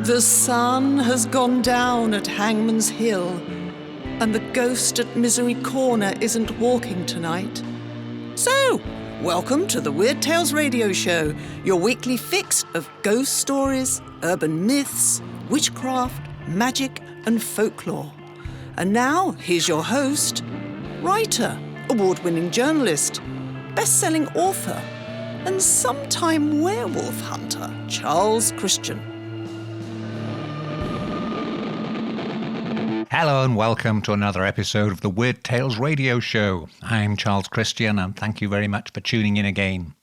The sun has gone down at Hangman's Hill, and the ghost at Misery Corner isn't walking tonight. So, welcome to the Weird Tales Radio Show, your weekly fix of ghost stories, urban myths, witchcraft, magic, and folklore. And now, here's your host, writer, award-winning journalist, best-selling author, and sometime werewolf hunter, Charles Christian. Hello and welcome to another episode of the Weird Tales Radio Show. I'm Charles Christian and thank you very much for tuning in again.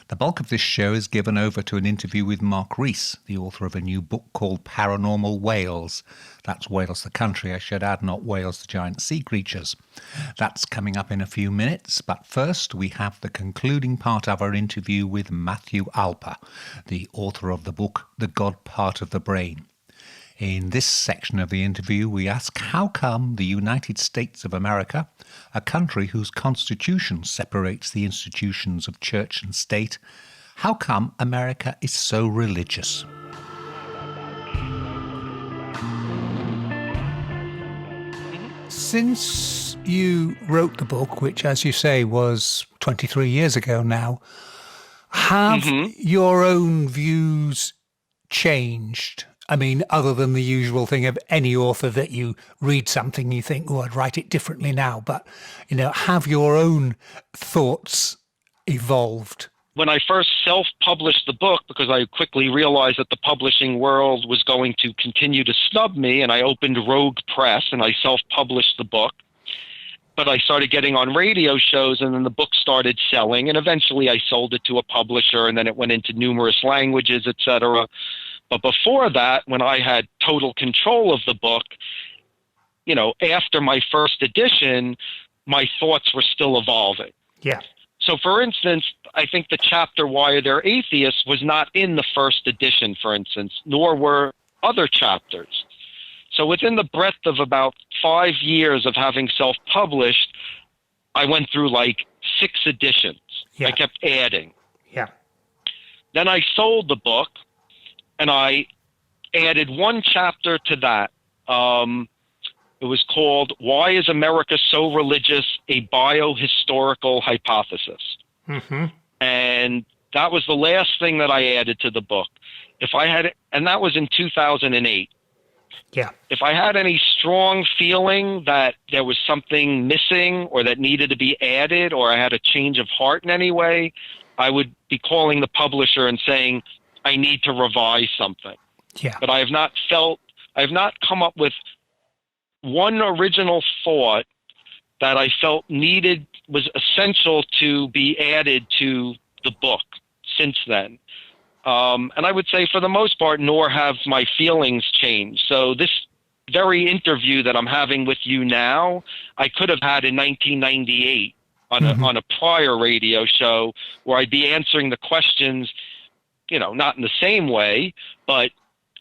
The bulk of this show is given over to an interview with Mark Rees, the author of a new book called Paranormal Wales. That's Wales the country, I should add, not Wales the giant sea creatures. That's coming up in a few minutes, but first we have the concluding part of our interview with Matthew Alper, the author of the book The God Part of the Brain. In this section of the interview, we ask how come the United States of America, a country whose constitution separates the institutions of church and state, how come America is so religious? Since you wrote the book, which, as you say, was 23 years ago now, have your own views changed? I mean, other than the usual thing of any author that you read something, you think, oh, I'd write it differently now. But, have your own thoughts evolved? When I first self-published the book, because I quickly realized that the publishing world was going to continue to snub me, and I opened Rogue Press and I self-published the book. But I started getting on radio shows, and then the book started selling, and eventually I sold it to a publisher, and then it went into numerous languages, etc. But before that, when I had total control of the book, after my first edition, my thoughts were still evolving. Yeah. So, for instance, I think the chapter Why They're Atheists was not in the first edition, for instance, nor were other chapters. So within the breadth of about 5 years of having self-published, I went through like 6 editions. Yeah. I kept adding. Yeah. Then I sold the book, and I added one chapter to that. It was called Why is America So Religious? A Biohistorical Hypothesis. Mm-hmm. And that was the last thing that I added to the book. And that was in 2008. Yeah. If I had any strong feeling that there was something missing or that needed to be added, or I had a change of heart in any way, I would be calling the publisher and saying, I need to revise something. Yeah. But I have not come up with one original thought that I felt was essential to be added to the book since then. And I would say for the most part, nor have my feelings changed. So this very interview that I'm having with you now, I could have had in 1998 on a prior radio show where I'd be answering the questions, not in the same way, but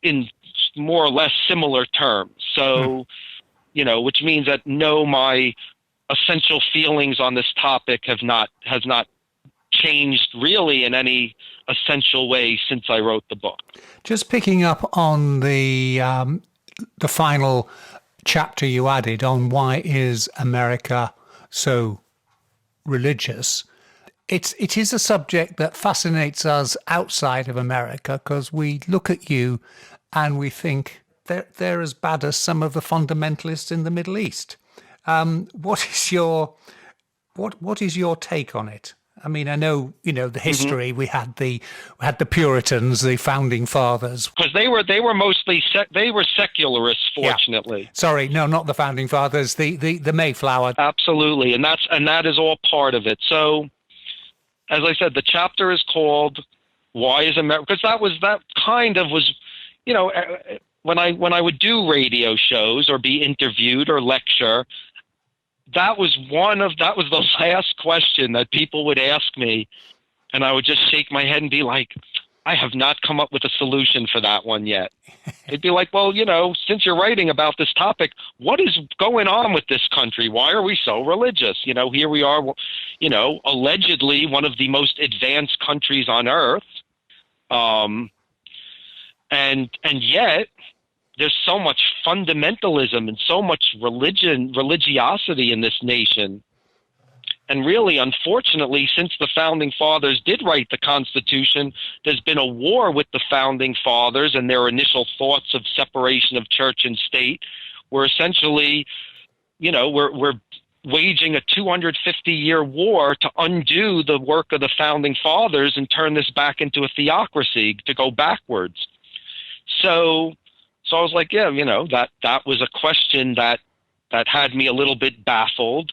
in more or less similar terms. So, which means that my essential feelings on this topic has not changed really in any essential way since I wrote the book. Just picking up on the final chapter you added on why is America so religious. It is a subject that fascinates us outside of America because we look at you and we think they're as bad as some of the fundamentalists in the Middle East. What is your take on it? I mean, I know the history. We had the Puritans, the founding fathers, because they were mostly they were secularists. Fortunately, yeah. Sorry, no, not the founding fathers. The Mayflower. Absolutely, and that is all part of it. So, as I said, the chapter is called "Why Is America?" Because that kind of was, when I would do radio shows or be interviewed or lecture. That was the last question that people would ask me, and I would just shake my head and be like, I have not come up with a solution for that one yet. It'd be like, well, since you're writing about this topic, what is going on with this country? Why are we so religious? Here we are, allegedly one of the most advanced countries on earth. And yet there's so much fundamentalism and so much religiosity in this nation. And really, unfortunately, since the Founding Fathers did write the Constitution, there's been a war with the Founding Fathers and their initial thoughts of separation of church and state. We're essentially, we're waging a 250-year war to undo the work of the Founding Fathers and turn this back into a theocracy, to go backwards. So I was like, yeah, that was a question that had me a little bit baffled.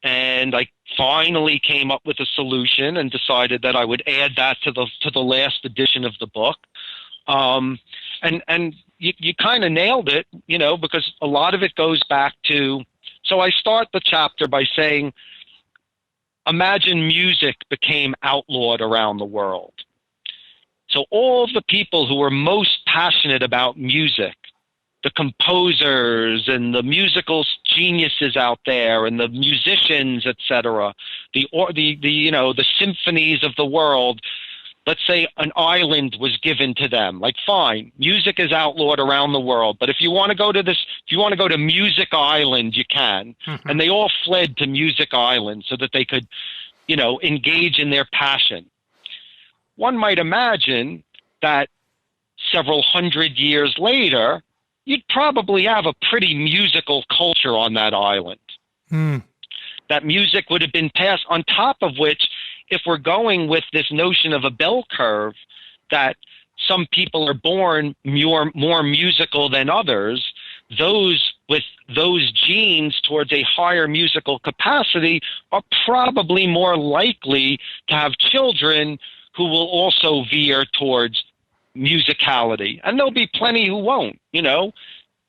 And I finally came up with a solution and decided that I would add that to the last edition of the book. And you kind of nailed it, because a lot of it goes back to, so I start the chapter by saying, imagine music became outlawed around the world. So all of the people who were most passionate about music, the composers and the musical geniuses out there and the musicians, etc., the symphonies of the world, let's say an island was given to them. Like, fine, music is outlawed around the world, but if you want to go to Music Island, you can. Mm-hmm. And they all fled to Music Island so that they could, engage in their passion. One might imagine that several hundred years later, you'd probably have a pretty musical culture on that island. Mm. That music would have been passed, on top of which, if we're going with this notion of a bell curve, that some people are born more musical than others, those with those genes towards a higher musical capacity are probably more likely to have children who will also veer towards musicality. And there'll be plenty who won't.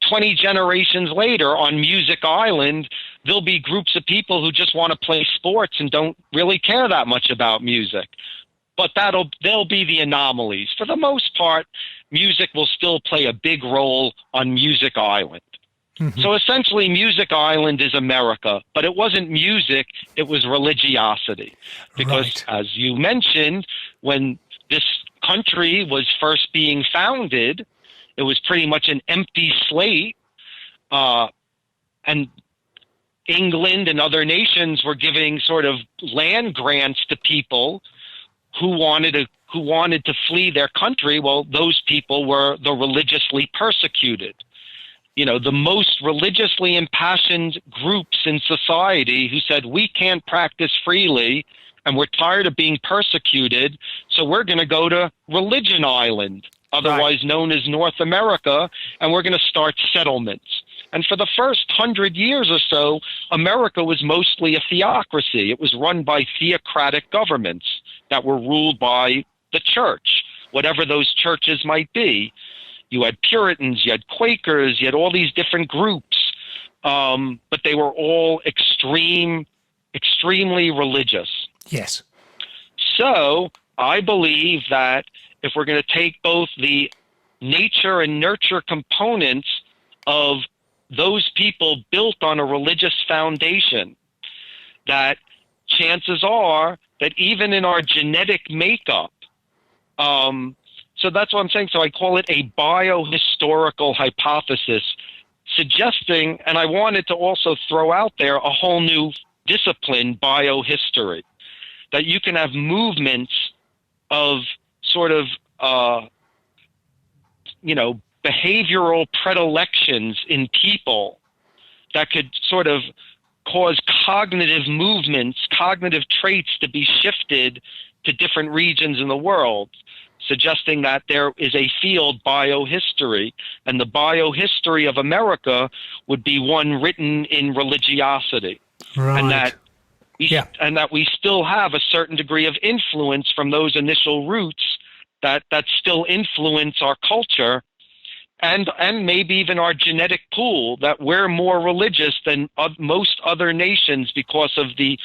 20 generations later on Music Island, there'll be groups of people who just want to play sports and don't really care that much about music. But they'll be the anomalies. For the most part, music will still play a big role on Music Island. Mm-hmm. So essentially, Music Island is America, but it wasn't music, it was religiosity. Because, right, as you mentioned, when this country was first being founded, it was pretty much an empty slate, and England and other nations were giving sort of land grants to people who wanted to flee their country. Well, those people were the religiously persecuted. The most religiously impassioned groups in society who said, we can't practice freely and we're tired of being persecuted, so we're going to go to Religion Island, otherwise right, known as North America, and we're going to start settlements. And for the first 100 years or so, America was mostly a theocracy. It was run by theocratic governments that were ruled by the church, whatever those churches might be. You had Puritans, you had Quakers, you had all these different groups, but they were all extremely religious. Yes. So I believe that if we're going to take both the nature and nurture components of those people built on a religious foundation, that chances are that even in our genetic makeup, so that's what I'm saying. So I call it a biohistorical hypothesis, suggesting, and I wanted to also throw out there a whole new discipline, biohistory, that you can have movements of sort of, behavioral predilections in people that could sort of cause cognitive movements, cognitive traits to be shifted to different regions in the world, suggesting that there is a field, biohistory, and the biohistory of America would be one written in religiosity. Right. And that we still have a certain degree of influence from those initial roots that still influence our culture and maybe even our genetic pool, that we're more religious than most other nations because of the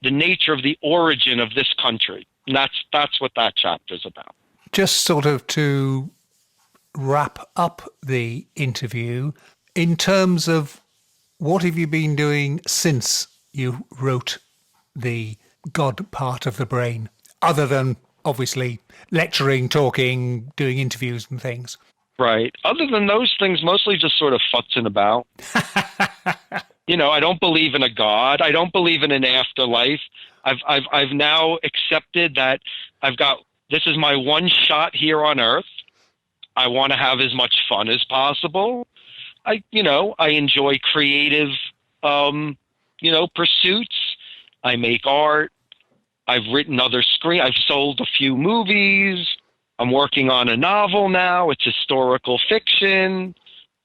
nature of the origin of this country. And that's what that chapter is about. Just sort of to wrap up the interview, in terms of what have you been doing since you wrote the God part of the brain, other than obviously lecturing, talking, doing interviews and things. Right. Other than those things, mostly just sort of futzing about. I don't believe in a God. I don't believe in an afterlife. I've now accepted that this is my one shot here on Earth. I want to have as much fun as possible. I enjoy creative, pursuits. I make art. I've written I've sold a few movies. I'm working on a novel now. It's historical fiction.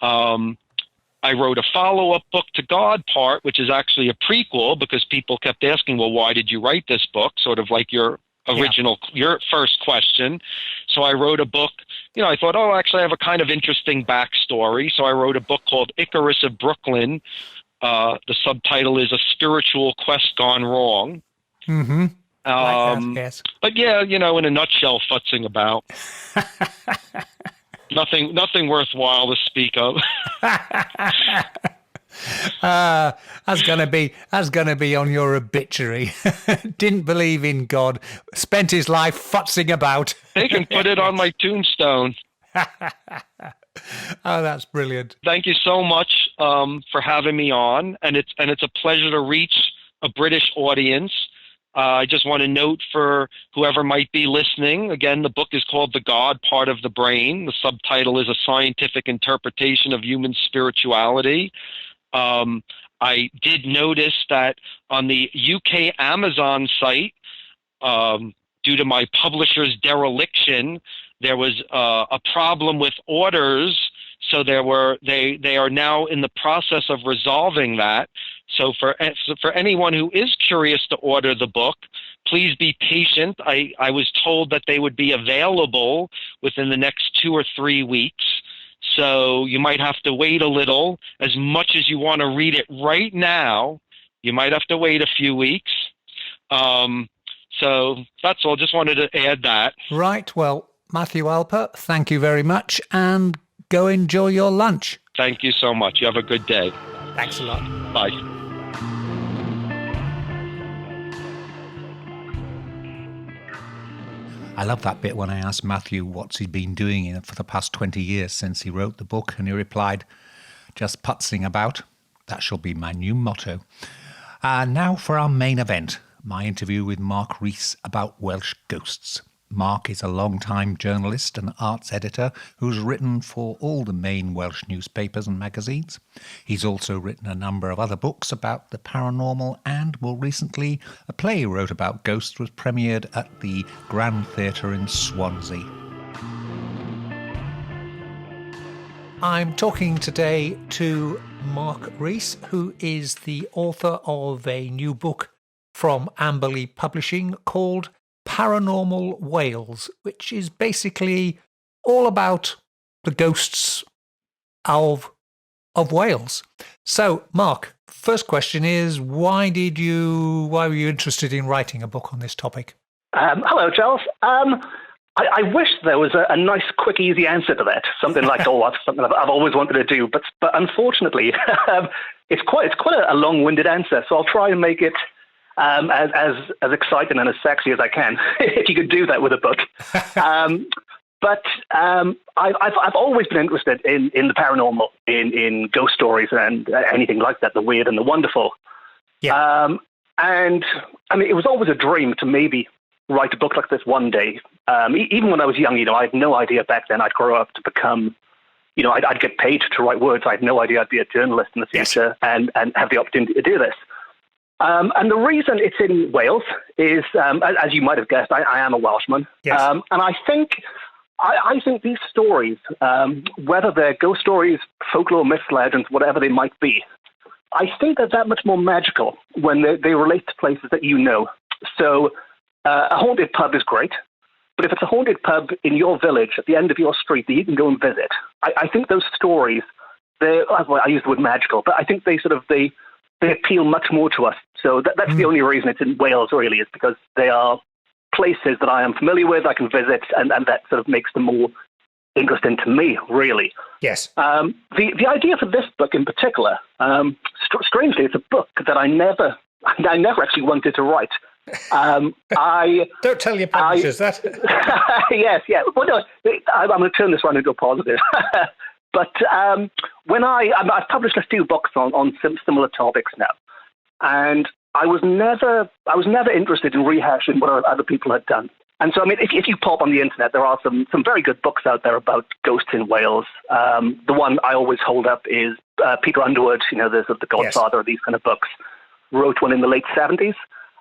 I wrote a follow-up book to God Part, which is actually a prequel because people kept asking, well, why did you write this book? Sort of like your first question. So I wrote a book. I thought, actually I have a kind of interesting backstory. So I wrote a book called Icarus of Brooklyn. The subtitle is A Spiritual Quest Gone Wrong. Mm-hmm. Yes. But yeah, in a nutshell, futzing about. Nothing worthwhile to speak of. That's gonna be on your obituary. Didn't believe in God, spent his life futzing about. They can put it on my tombstone. Oh, that's brilliant. Thank you so much for having me on, and it's a pleasure to reach a British audience. I just want to note for whoever might be listening, again, the book is called The God Part of the Brain. The subtitle is A Scientific Interpretation of Human Spirituality. I did notice that on the UK Amazon site, due to my publisher's dereliction, there was a problem with orders. So they are now in the process of resolving that. So for anyone who is curious to order the book, please be patient. I was told that they would be available within the next 2 or 3 weeks. So you might have to wait a little. As much as you want to read it right now, you might have to wait a few weeks. So that's all. Just wanted to add that. Right. Well, Matthew Alper, thank you very much, and go enjoy your lunch. Thank you so much. You have a good day. Thanks a lot. Bye. I love that bit when I asked Matthew what's he been doing for the past 20 years since he wrote the book, and he replied, just putzing about. That shall be my new motto. Now for our main event, my interview with Mark Rees about Welsh ghosts. Mark is a long-time journalist and arts editor who's written for all the main Welsh newspapers and magazines. He's also written a number of other books about the paranormal, and more recently, a play he wrote about ghosts was premiered at the Grand Theatre in Swansea. I'm talking today to Mark Rees, who is the author of a new book from Amberley Publishing called Paranormal Wales, which is basically all about the ghosts of Wales. So, Mark, first question is, why were you interested in writing a book on this topic? Hello, Charles. I wish there was a nice, quick, easy answer to that. Something like, that's something I've always wanted to do, but unfortunately, it's quite a long-winded answer. So I'll try and make it as exciting and as sexy as I can, if you could do that with a book. But I've always been interested in the paranormal, in ghost stories and anything like that, the weird and the wonderful. Yeah. And I mean, it was always a dream to maybe write a book like this one day. Even when I was young, I had no idea back then I'd grow up to become, I'd get paid to write words. I had no idea I'd be a journalist in the future and have the opportunity to do this. And the reason it's in Wales is, as you might have guessed, I am a Welshman. Yes. And I think these stories, whether they're ghost stories, folklore, myths, legends, whatever they might be, I think they're that much more magical when they relate to places that you know. So a haunted pub is great, but if it's a haunted pub in your village at the end of your street that you can go and visit, I think those stories, I use the word magical, but I think they appeal much more to us. So that's the only reason it's in Wales, really, is because they are places that I am familiar with, I can visit, and that sort of makes them more interesting to me, really. Yes. The idea for this book in particular, strangely, it's a book that I never actually wanted to write. Don't tell your publishers that. Yes, yeah. Well, no, I'm going to turn this one into a positive. But when I've published a few books on similar topics now, and I was never interested in rehashing what other people had done. And so, I mean, if you pop on the internet, there are some very good books out there about ghosts in Wales. The one I always hold up is Peter Underwood, the Godfather of these kind of books, wrote one in the late 70s.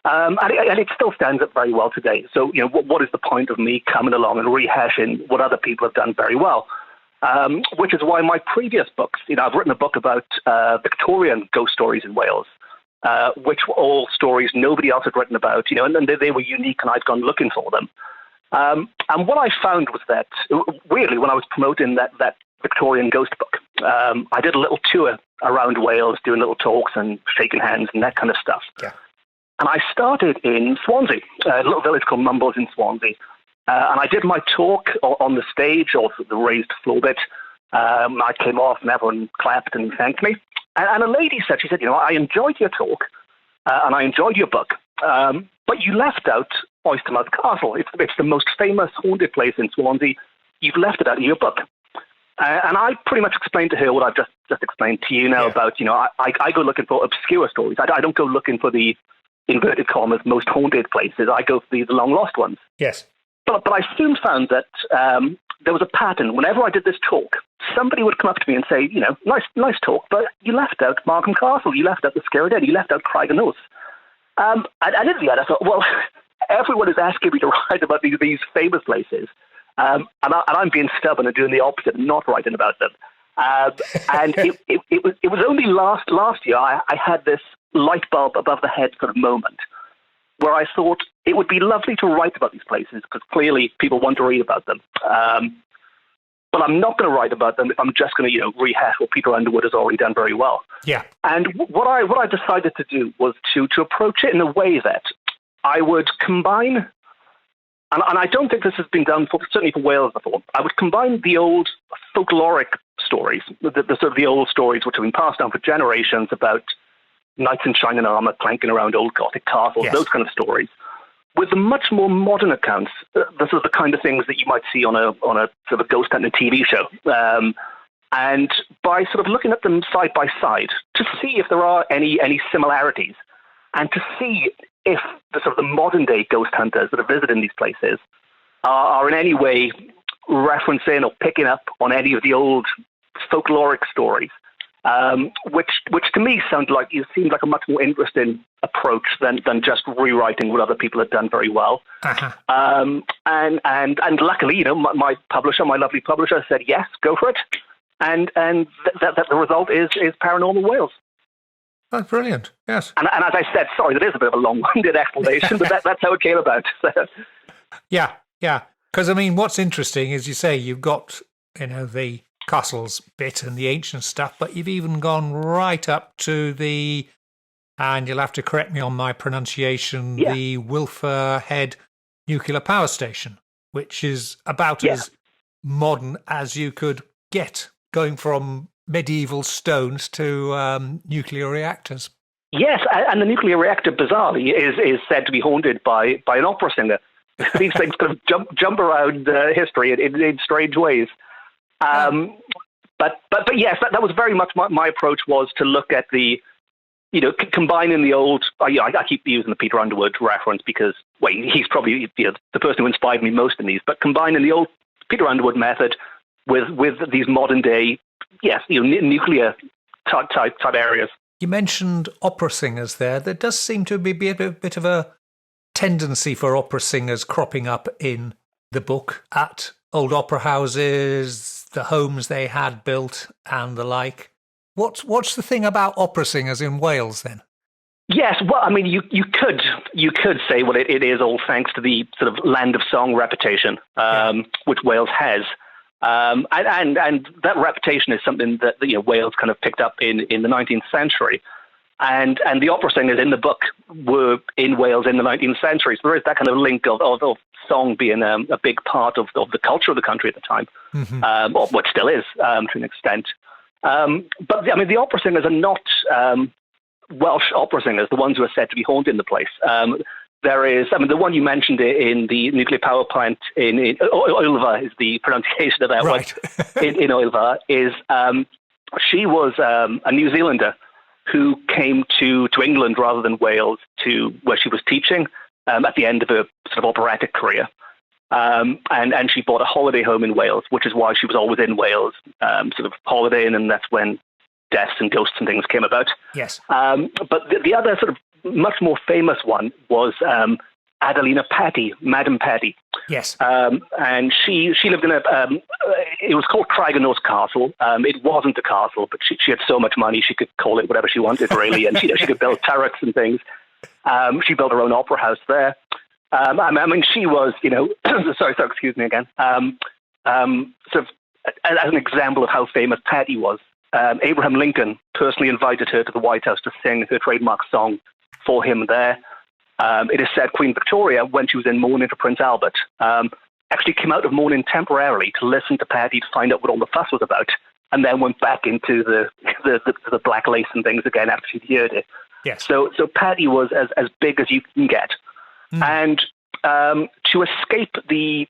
And it still stands up very well today. So, what is the point of me coming along and rehashing what other people have done very well? Which is why my previous books, I've written a book about Victorian ghost stories in Wales, which were all stories nobody else had written about, and they were unique, and I'd gone looking for them. And what I found was that, really, when I was promoting that Victorian ghost book, I did a little tour around Wales, doing little talks and shaking hands and that kind of stuff. Yeah. And I started in Swansea, a little village called Mumbles in Swansea. And I did my talk on the stage, or the raised floor bit. I came off and everyone clapped and thanked me. And a lady said, I enjoyed your talk and I enjoyed your book, but you left out Oystermouth Castle. It's the most famous haunted place in Swansea. You've left it out of your book. And I pretty much explained to her what I've just explained to you now about, I go looking for obscure stories. I don't go looking for the, inverted commas, most haunted places. I go for the long lost ones. Yes. But I soon found that there was a pattern. Whenever I did this talk, somebody would come up to me and say, nice talk, but you left out Markham Castle, you left out the Scary Dead, you left out Craig and Oath. And in the end, I thought, well, everyone is asking me to write about these famous places, and I'm being stubborn and doing the opposite and not writing about them. And it was only last year I had this light bulb above the head sort of moment where I thought it would be lovely to write about these places because clearly people want to read about them. But I'm not going to write about them if I'm just going to, rehash what Peter Underwood has already done very well. Yeah. And what I decided to do was to approach it in a way that I would combine, and I don't think this has been done certainly for Wales before. I would combine the old folkloric stories, the sort of the old stories which have been passed down for generations about knights in shining armor clanking around old Gothic castles, those kind of stories, with the much more modern accounts. This is the kind of things that you might see on a sort of ghost hunting TV show. And by sort of looking at them side by side to see if there are any similarities, and to see if the sort of the modern day ghost hunters that are visiting these places are in any way referencing or picking up on any of the old folkloric stories. Which to me seemed like a much more interesting approach than just rewriting what other people had done very well. Uh-huh. And luckily, my lovely publisher said yes, go for it, and that the result is Paranormal Wales. That's brilliant. Yes. And as I said, sorry, that is a bit of a long-winded explanation, but that's how it came about. Yeah. Because what's interesting is you say you've got the castles bit and the ancient stuff, but you've even gone right up to and you'll have to correct me on my pronunciation, the Wilfer Head nuclear power station, which is about as modern as you could get, going from medieval stones to nuclear reactors. Yes, and the nuclear reactor, bizarrely, is said to be haunted by an opera singer. These things kind of jump around history in strange ways. But yes, that was very much my approach, was to look at the, combining the old. I keep using the Peter Underwood reference because he's probably the person who inspired me most in these. But combining the old Peter Underwood method with these modern day, nuclear type areas. You mentioned opera singers there. There does seem to be a bit of a tendency for opera singers cropping up in the book at old opera houses, the homes they had built and the like. What's the thing about opera singers in Wales then? Yes, well, you could say, well, it is all thanks to the sort of land of song reputation, which Wales has. And that reputation is something that Wales kind of picked up in the 19th century. And the opera singers in the book were in Wales in the 19th century. So there is that kind of link of song being a big part of the culture of the country at the time, which still is to an extent. But the opera singers are not Welsh opera singers, the ones who are said to be haunting the place. There is, I mean, the one you mentioned in the nuclear power plant in Oilva is the pronunciation of that right. one. In Oilva is, she was a New Zealander who came to England rather than Wales to where she was teaching at the end of her sort of operatic career. And she bought a holiday home in Wales, which is why she was always in Wales, sort of holidaying, and that's when deaths and ghosts and things came about. Yes. But the other sort of much more famous one was Adelina Patti, Madam Patti. Yes. And she lived in it was called Craigenose Castle. It wasn't a castle, but she had so much money she could call it whatever she wanted, really. And she could build turrets and things. She built her own opera house there. I mean, she was, sorry, excuse me again. Sort of as an example of how famous Patti was, Abraham Lincoln personally invited her to the White House to sing her trademark song for him there. It is said Queen Victoria, when she was in mourning for Prince Albert, actually came out of mourning temporarily to listen to Patti to find out what all the fuss was about, and then went back into the black lace and things again after she'd heard it. Yes. So Patti was as big as you can get. And to escape the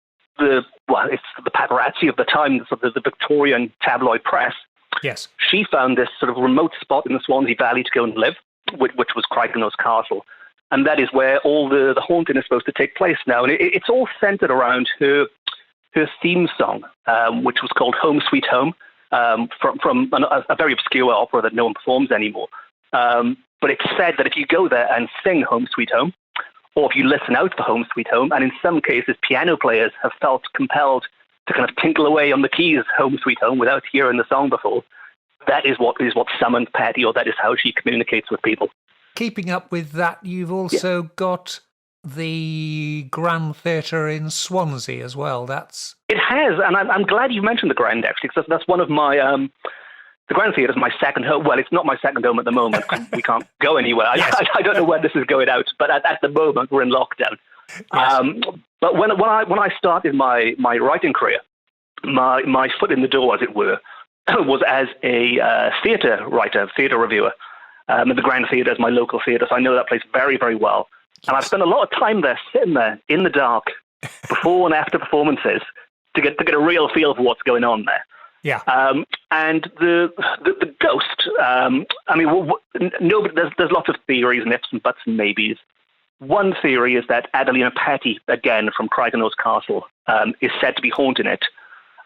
paparazzi of the time, the Victorian tabloid press, yes, she found this sort of remote spot in the Swansea Valley to go and live, which was Craigenose Castle. And that is where all the haunting is supposed to take place now. And it's all centered around her theme song, which was called Home Sweet Home, from a very obscure opera that no one performs anymore. But it's said that if you go there and sing Home Sweet Home, or if you listen out for Home Sweet Home, and in some cases piano players have felt compelled to kind of tinkle away on the keys Home Sweet Home without hearing the song before, that is what summons Patti, or that is how she communicates with people. Keeping up with that, you've also got the Grand Theatre in Swansea as well. It has, and I'm glad you mentioned the Grand, actually, because that's one of my... the Grand Theatre is my second home. Well, it's not my second home at the moment. We can't go anywhere. Yes. I don't know when this is going out, but at the moment we're in lockdown. Yes. But when I started my writing career, my foot in the door, as it were, was as a theatre writer, theatre reviewer. And the Grand Theatre is my local theatre, so I know that place very, very well. And I've spent a lot of time there, sitting there in the dark, before and after performances, to get a real feel for what's going on there. Yeah. And the ghost. I mean, there's lots of theories and ifs and buts and maybes. One theory is that Adelina Patti, again from Craigenose Castle, is said to be haunting it.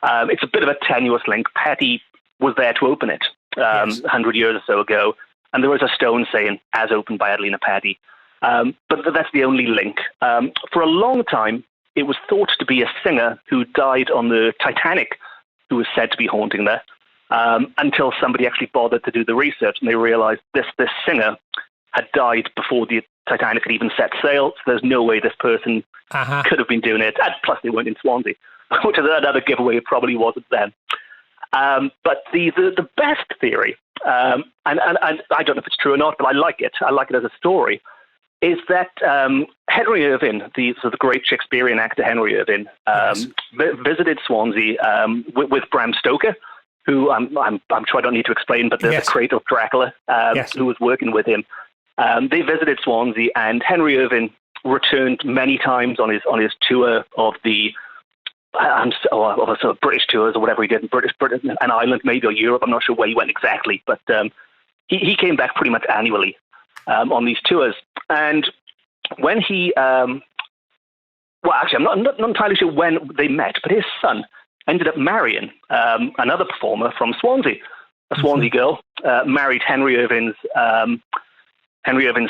It's a bit of a tenuous link. Patti was there to open it 100 years or so ago, and there was a stone saying, as opened by Adelina Patti. But that's the only link. For a long time, it was thought to be a singer who died on the Titanic who was said to be haunting there, until somebody actually bothered to do the research, and they realized this singer had died before the Titanic had even set sail, so there's no way this person could have been doing it. And plus, they weren't in Swansea, which is another giveaway. It probably wasn't them. But the best theory, and I don't know if it's true or not, but I like it. I like it as a story. Is that Henry Irving, the great Shakespearean actor Henry Irving, visited Swansea with Bram Stoker, who I'm sure I don't need to explain, but the creator of Dracula, who was working with him. They visited Swansea, and Henry Irving returned many times on his tour of the British tours or whatever he did in Britain, an island maybe, or Europe. I'm not sure where he went exactly, but he came back pretty much annually on these tours. And when he, I'm not entirely sure when they met, but his son ended up marrying another performer from Swansea, a Swansea girl, married Henry Irving's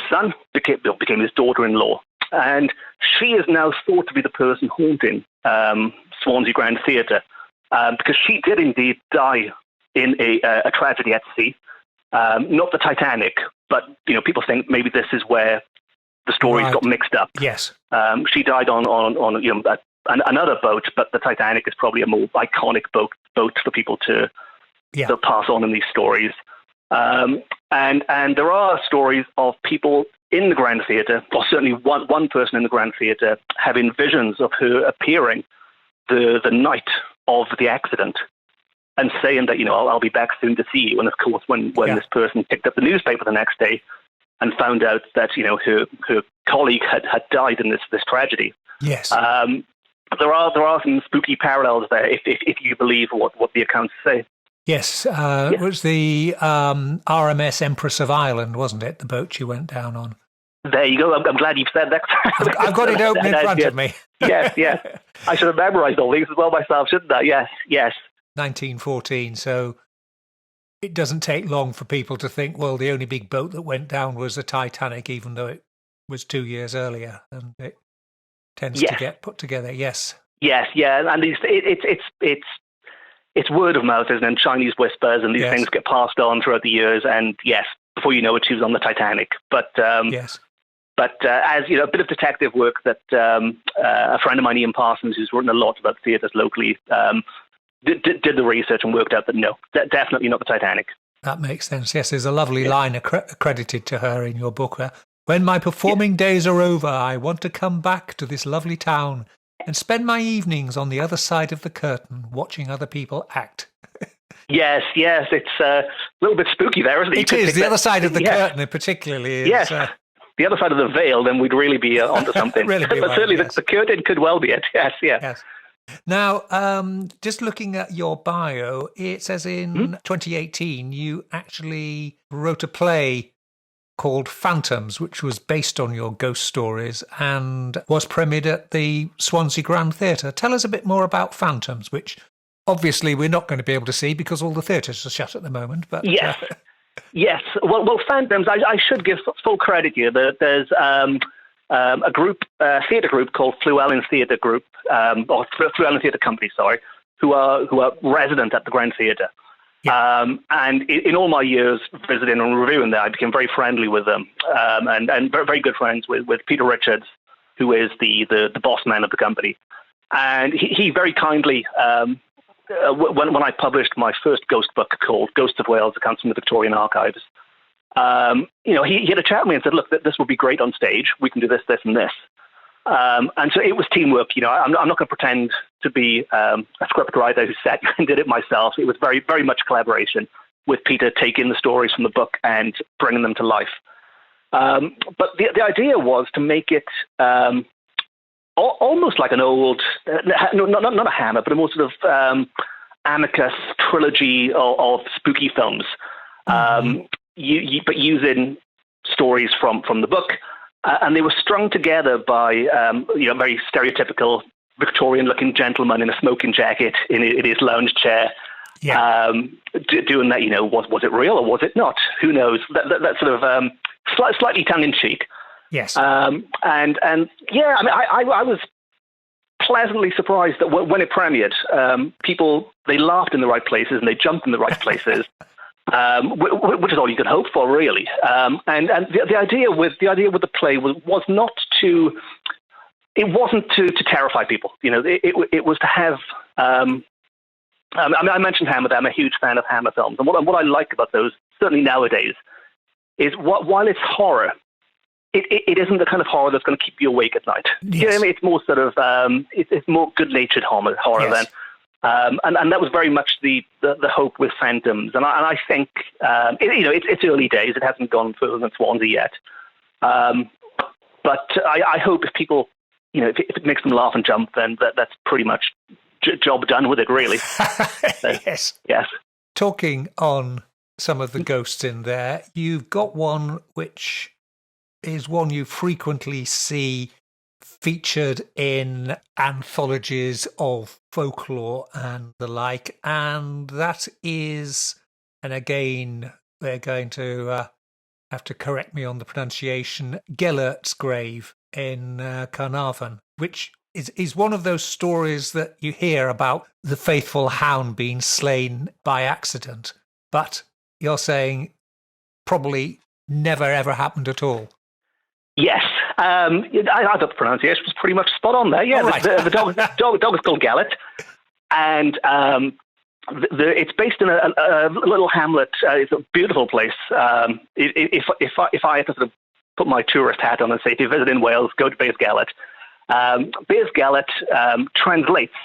son, became his daughter-in-law. And she is now thought to be the person haunting Swansea Grand Theatre, because she did indeed die in a tragedy at sea. Not the Titanic, but people think maybe this is where the stories got mixed up. Yes, she died on another boat, but the Titanic is probably a more iconic boat for people to pass on in these stories. And there are stories of people in the Grand Theatre, or certainly one person in the Grand Theatre, having visions of her appearing the night of the accident and saying that, I'll be back soon to see you. And of course, when this person picked up the newspaper the next day, and found out that her colleague had died in this tragedy. Yes. There are some spooky parallels there if you believe what the accounts say. Yes, It was the RMS Empress of Ireland, wasn't it? The boat you went down on. There you go. I'm glad you've said that. I've got it open in front of me. Yes. I should have memorized all these as well myself, shouldn't I? Yes. 1914, so it doesn't take long for people to think, well, the only big boat that went down was the Titanic, even though it was 2 years earlier, and it tends to get put together. Yes, and it's word of mouth, isn't it? And Chinese whispers, and these things get passed on throughout the years. And yes, before you know it, she was on the Titanic. But yes. But as a bit of detective work that a friend of mine, Ian Parsons, who's written a lot about theatres locally, did the research and worked out that no, definitely not the Titanic. That makes sense. Yes, there's a lovely line accredited to her in your book. When my performing days are over, I want to come back to this lovely town and spend my evenings on the other side of the curtain, watching other people act. Yes, it's a little bit spooky there, isn't it? It is. The other side of the curtain, particularly. Yes. The other side of the veil, then we'd really be onto something. Really be but right, certainly yes. the curtain could well be it. Yes. Now, just looking at your bio, it says in 2018 you actually wrote a play called Phantoms, which was based on your ghost stories and was premiered at the Swansea Grand Theatre. Tell us a bit more about Phantoms, which obviously we're not going to be able to see because all the theatres are shut at the moment. But yes. Yes. Well, Phantoms, I should give full credit here. There's a group, theatre group called Llewellyn Theatre Group, or Llewellyn Theatre Company, sorry, who are resident at the Grand Theatre. Yeah. And in all my years visiting and reviewing there, I became very friendly with them, and very, very good friends with Peter Richards, who is the boss man of the company. And he very kindly, when I published my first ghost book called Ghosts of Wales, Accounts from the Victorian Archives, he had a chat with me and said, look, this would be great on stage. We can do this, this, and this. And so it was teamwork. I'm not going to pretend to be a script writer who sat and did it myself. It was very, very much collaboration with Peter taking the stories from the book and bringing them to life. But the idea was to make it almost like an old, not a Hammer, but a more sort of Amicus trilogy of spooky films. But using stories from the book, and they were strung together by very stereotypical Victorian-looking gentleman in a smoking jacket in his lounge chair, doing that. Was it real or was it not? Who knows? That sort of slightly tongue-in-cheek. Yes. I was pleasantly surprised that when it premiered, people, they laughed in the right places and they jumped in the right places. Which is all you could hope for, really. And the idea with the play was not to, it wasn't to terrify people. It was to have. I mentioned Hammer there. I'm a huge fan of Hammer films, and what I like about those, certainly nowadays, is while it's horror, it isn't the kind of horror that's going to keep you awake at night. Yes. You know what I mean? It's more sort of it's more good-natured horror yes. than. And that was very much the hope with Phantoms, and I think it's early days. It hasn't gone further than Swansea yet, but I hope if people, if it makes them laugh and jump, then that's pretty much job done with it, really. Yes. Talking on some of the ghosts in there, you've got one which is one you frequently see featured in anthologies of folklore and the like, and that is, and again, they're going to have to correct me on the pronunciation, Gellert's grave in Carnarvon, which is one of those stories that you hear about the faithful hound being slain by accident, but you're saying probably never ever happened at all. Yes. I thought the pronunciation was pretty much spot on there. Yeah, right. the dog is called Gellert, and it's based in a little hamlet. It's a beautiful place. If I had to sort of put my tourist hat on and say, if you visit in Wales, go to Bears Gellert. Bears Gellert translates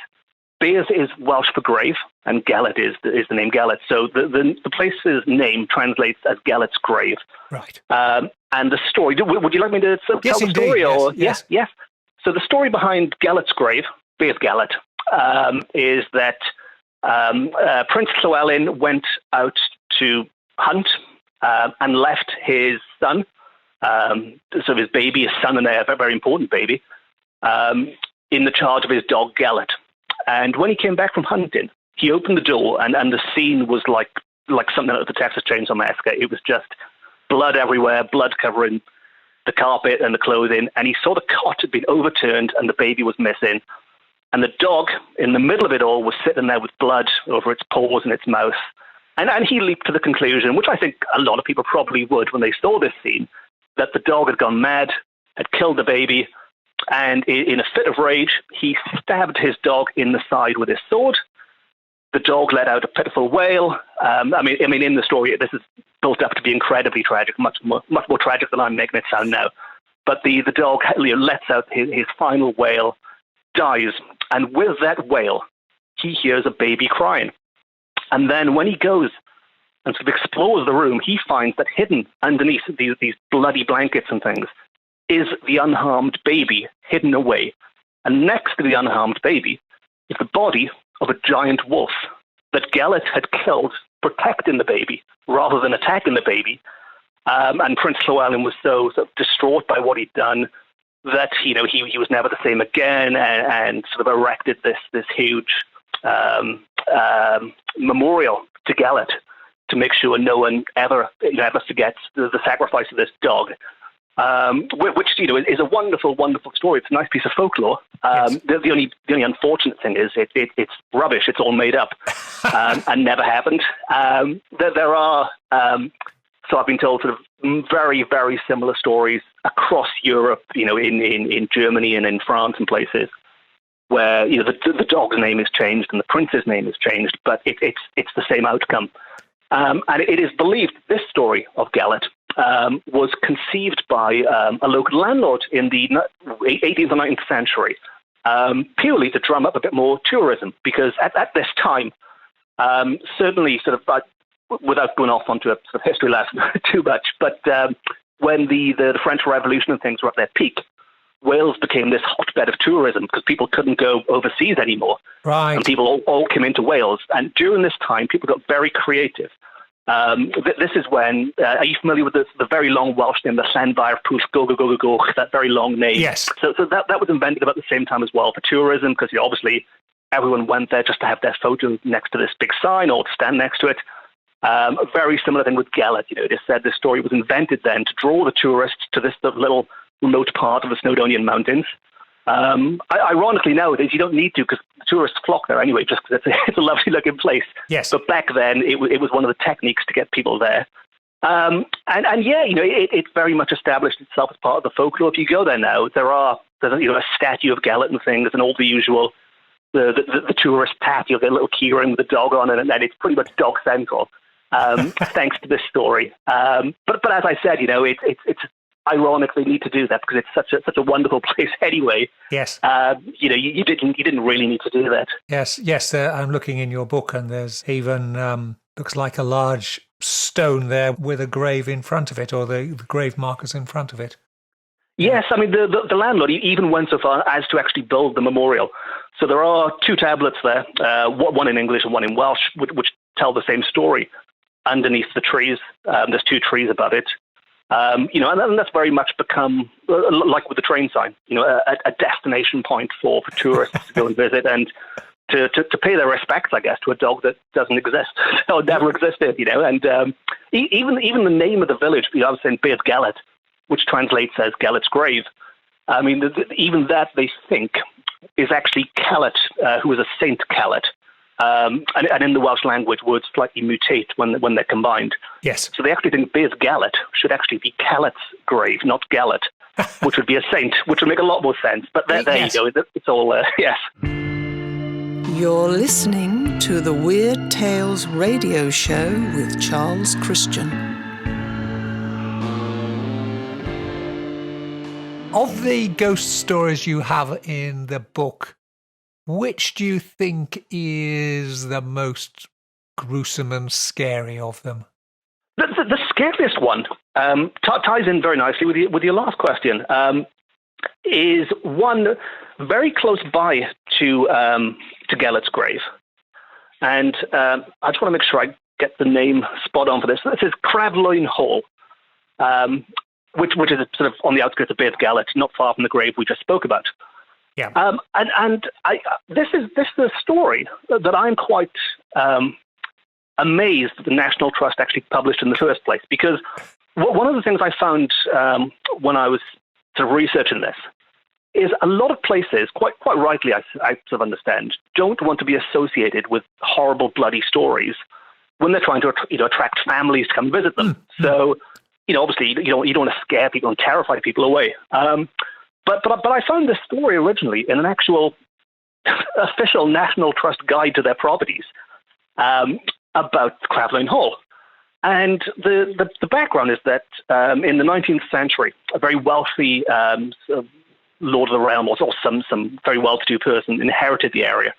Beers is Welsh for grave, and Gellet is the name Gellet. So the place's name translates as Gellet's grave. Right. And the story, would you like me to tell the story? Or yes. Yes. So the story behind Gellet's grave, Beers Gellet, is that Prince Llewellyn went out to hunt and left his son, so his baby, his son and heir, a very important baby, in the charge of his dog Gellet. And when he came back from hunting, he opened the door, and the scene was like something out of the Texas Chainsaw Massacre. It was just blood everywhere, blood covering the carpet and the clothing, and he saw the cot had been overturned and the baby was missing. And the dog, in the middle of it all, was sitting there with blood over its paws and its mouth. And he leaped to the conclusion, which I think a lot of people probably would when they saw this scene, that the dog had gone mad, had killed the baby, and in a fit of rage, he stabbed his dog in the side with his sword. The dog let out a pitiful wail. I mean, in the story, this is built up to be incredibly tragic, much more tragic than I'm making it sound now. But the dog lets out his final wail, dies, and with that wail, he hears a baby crying. And then when he goes and sort of explores the room, he finds that hidden underneath these bloody blankets and things is the unharmed baby hidden away. And next to the unharmed baby is the body of a giant wolf that Gellet had killed, protecting the baby rather than attacking the baby. And Prince Llewellyn was so sort of distraught by what he'd done that he was never the same again, and sort of erected this huge memorial to Gellet to make sure no one ever forgets the sacrifice of this dog. Which is a wonderful, wonderful story. It's a nice piece of folklore. Yes. The only unfortunate thing is it's rubbish. It's all made up and never happened. There are, so I've been told, sort of very, very similar stories across Europe. In Germany and in France and places where the dog's name is changed and the prince's name is changed, but it's the same outcome. And it is believed this story of Gellet was conceived by a local landlord in the 18th or 19th century, purely to drum up a bit more tourism, because at this time, certainly sort of, without going off onto a sort of history lesson too much, but when the French Revolution and things were at their peak, Wales became this hotbed of tourism because people couldn't go overseas anymore. Right. And people all came into Wales. And during this time, people got very creative. This is when, are you familiar with the very long Welsh name, the Llanfair Pwll Goch, that very long name? Yes. So that was invented about the same time as well for tourism, because obviously everyone went there just to have their photo next to this big sign or to stand next to it. A very similar thing with Gellet. It is said this story was invented then to draw the tourists to this little remote part of the Snowdonian Mountains. Ironically, nowadays you don't need to, because the tourists flock there anyway, just because it's a lovely looking place. Yes. But back then, it was one of the techniques to get people there. It very much established itself as part of the folklore. If you go there now, there's a statue of Gellet and things, and all the usual the tourist tat. You'll get a little keyring with a dog on it, and then it's pretty much dog central. Thanks to this story. But as I said, it's ironically need to do that because it's such a wonderful place anyway. Yes. You didn't really need to do that. Yes. I'm looking in your book, and there's even looks like a large stone there with a grave in front of it, or the grave markers in front of it. Yes, I mean the landlord even went so far as to actually build the memorial. So there are two tablets there, one in English and one in Welsh, which tell the same story. Underneath the trees, there's two trees above it. And that's very much become, like with the train sign, a destination point for tourists to go and visit and to pay their respects, I guess, to a dog that doesn't exist or never existed, And even the name of the village, I was saying Beard Gellet, which translates as Gellet's grave. I mean, even that they think is actually Cellet, who was a Saint Cellet. And in the Welsh language, words slightly mutate when they're combined. Yes. So they actually think Beard Gellet should actually be Cellet's grave, not Gellet, which would be a saint, which would make a lot more sense. But there Yes. you go. It's all, yes. You're listening to the Weird Tales radio show with Charles Christian. Of the ghost stories you have in the book, Which do you think is the most gruesome and scary of them? The scariest one ties in very nicely with your last question. Is one very close by to Gellert's grave, and I just want to make sure I get the name spot on for this. This is Cravloyn Hall, which is sort of on the outskirts of Beth Gellert, not far from the grave we just spoke about. Yeah. This is a story that I'm quite amazed that the National Trust actually published in the first place, because one of the things I found when I was sort of researching this is a lot of places, quite rightly, I sort of understand, don't want to be associated with horrible, bloody stories when they're trying to attract families to come visit them. Mm-hmm. So, obviously, you don't want to scare people and terrify people away. But I found this story originally in an actual official National Trust guide to their properties about Cravloyn Hall. And the background is that in the 19th century, a very wealthy Lord of the Realm, or some very well-to-do person, inherited the area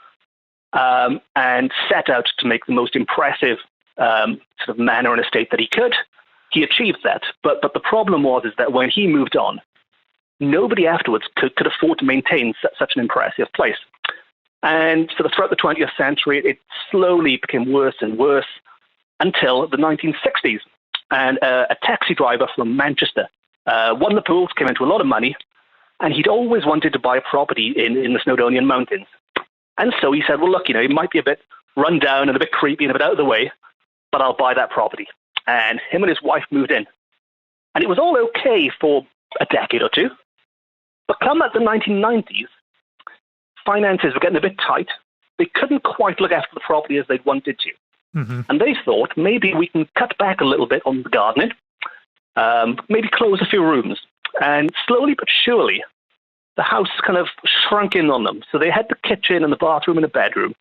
and set out to make the most impressive sort of manor and estate that he could. He achieved that, but the problem was that when he moved on, nobody afterwards could afford to maintain such an impressive place. And sort of throughout the 20th century, it slowly became worse and worse until the 1960s. And a taxi driver from Manchester won the pools, came into a lot of money, and he'd always wanted to buy a property in the Snowdonian Mountains. And so he said, well, look, it might be a bit run down and a bit creepy and a bit out of the way, but I'll buy that property. And him and his wife moved in. And it was all okay for a decade or two. But come at the 1990s, finances were getting a bit tight. They couldn't quite look after the property as they'd wanted to. Mm-hmm. And they thought, maybe we can cut back a little bit on the gardening, maybe close a few rooms. And slowly but surely, the house kind of shrunk in on them. So they had the kitchen and the bathroom and a bedroom,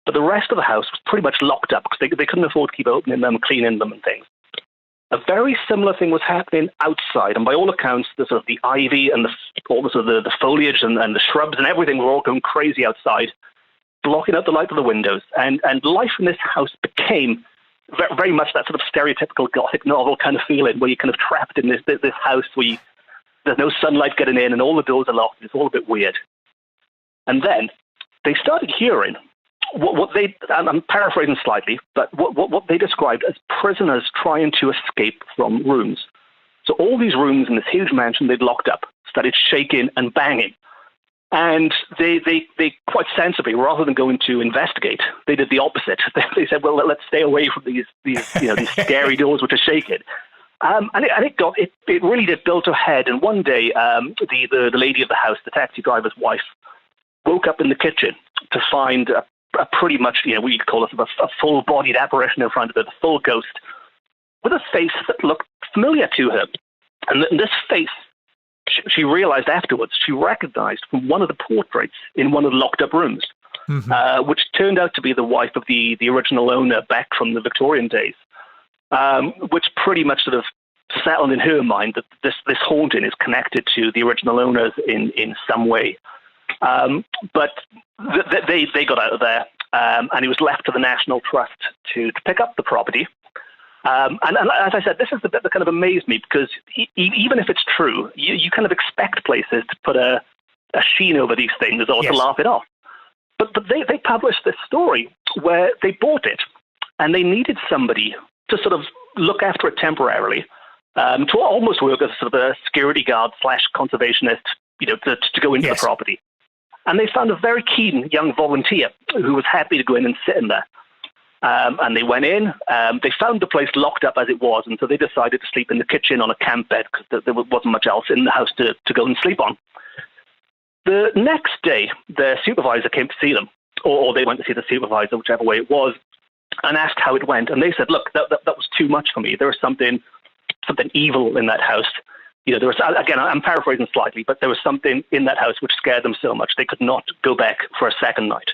but the rest of the house was pretty much locked up because they couldn't afford to keep opening them, cleaning them and things. A very similar thing was happening outside, and by all accounts, the sort of the ivy and the foliage and the shrubs and everything were all going crazy outside, blocking out the light of the windows. And life in this house became very much that sort of stereotypical Gothic novel kind of feeling, where you're kind of trapped in this house where there's no sunlight getting in and all the doors are locked. It's all a bit weird. And then they started hearing what I'm paraphrasing slightly, but what they described as prisoners trying to escape from rooms. So all these rooms in this huge mansion they'd locked up started shaking and banging. And they quite sensibly, rather than going to investigate, they did the opposite. They said, well, let's stay away from these scary doors which are shaking. And it really did build to a head. And one day, the lady of the house, the taxi driver's wife, woke up in the kitchen to find a pretty much, we'd call it a full-bodied apparition in front of her, the full ghost, with a face that looked familiar to her. And this face, she realized afterwards, she recognized from one of the portraits in one of the locked-up rooms, mm-hmm. Which turned out to be the wife of the original owner back from the Victorian days, which pretty much sort of settled in her mind that this haunting is connected to the original owners in some way. But they got out of there, and it was left to the National Trust to pick up the property. And as I said, this is the bit that kind of amazed me, because even if it's true, you kind of expect places to put a sheen over these things or to laugh it off. But they published this story where they bought it, and they needed somebody to sort of look after it temporarily, to almost work as sort of a security guard / conservationist, to go into the property. And they found a very keen young volunteer who was happy to go in and sit in there. And they went in, they found the place locked up as it was, and so they decided to sleep in the kitchen on a camp bed because there wasn't much else in the house to go and sleep on. The next day, their supervisor came to see them, or they went to see the supervisor, whichever way it was, and asked how it went. And they said, look, that was too much for me. There was something evil in that house. There was, again, I'm paraphrasing slightly, but there was something in that house which scared them so much they could not go back for a second night.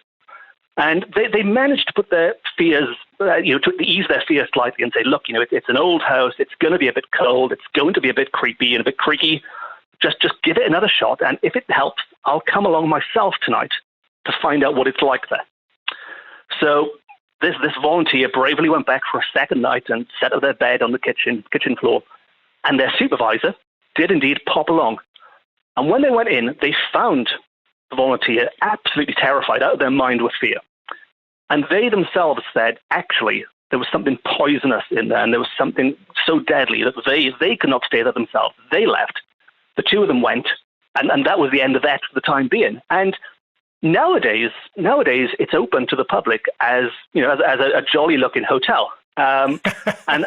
And they managed to put their fears, to ease their fears slightly and say, look, it's an old house. It's going to be a bit cold. It's going to be a bit creepy and a bit creaky. Just give it another shot. And if it helps, I'll come along myself tonight to find out what it's like there. So this volunteer bravely went back for a second night and set up their bed on the kitchen floor. And their supervisor did indeed pop along. And when they went in, they found the volunteer absolutely terrified, out of their mind with fear. And they themselves said, actually, there was something poisonous in there, and there was something so deadly that they could not stay there themselves. They left. The two of them went, and that was the end of that for the time being. And nowadays, it's open to the public as a jolly-looking hotel. And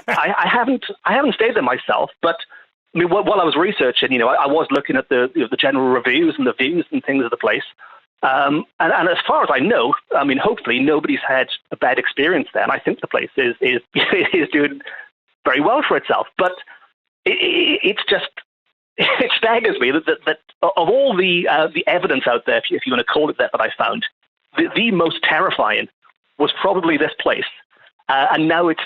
I haven't stayed there myself, but I mean, while I was researching, I was looking at the general reviews and the views and things of the place. And as far as I know, I mean, hopefully nobody's had a bad experience there. And I think the place is doing very well for itself. But it staggers me that of all the evidence out there, if you want to call it that I found, the most terrifying was probably this place. And now it's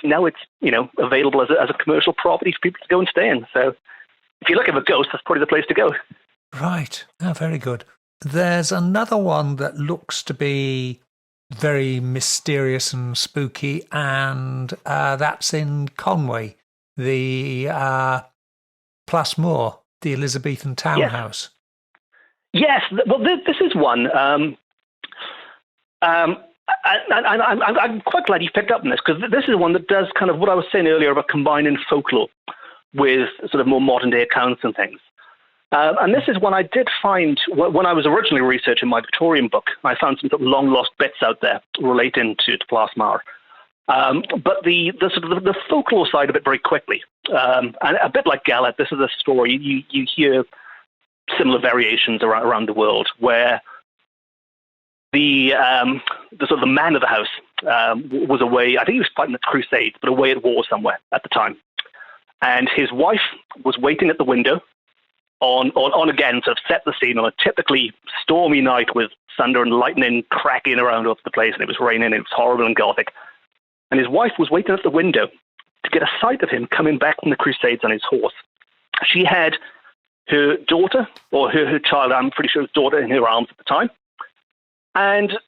available as a commercial property for people to go and stay in. So if you're looking for ghosts, that's probably the place to go. Right. Oh, very good. There's another one that looks to be very mysterious and spooky, and that's in Conway, the Plasmore, the Elizabethan townhouse. Yes. Well, this is one. I'm quite glad you picked up on this, because this is one that does kind of what I was saying earlier about combining folklore with sort of more modern day accounts and things. And this is one I did find when I was originally researching my Victorian book. I found some sort of long lost bits out there relating to Plasmar. But the folklore side of it very quickly. And a bit like Gallet, this is a story you hear similar variations around the world where the sort of the man of the house was away. I think he was fighting the Crusades, but away at war somewhere at the time. And his wife was waiting at the window on again, sort of set the scene on a typically stormy night with thunder and lightning cracking around over the place, and it was raining, it was horrible and gothic. And his wife was waiting at the window to get a sight of him coming back from the Crusades on his horse. She had her daughter, or her child, I'm pretty sure his daughter, in her arms at the time. And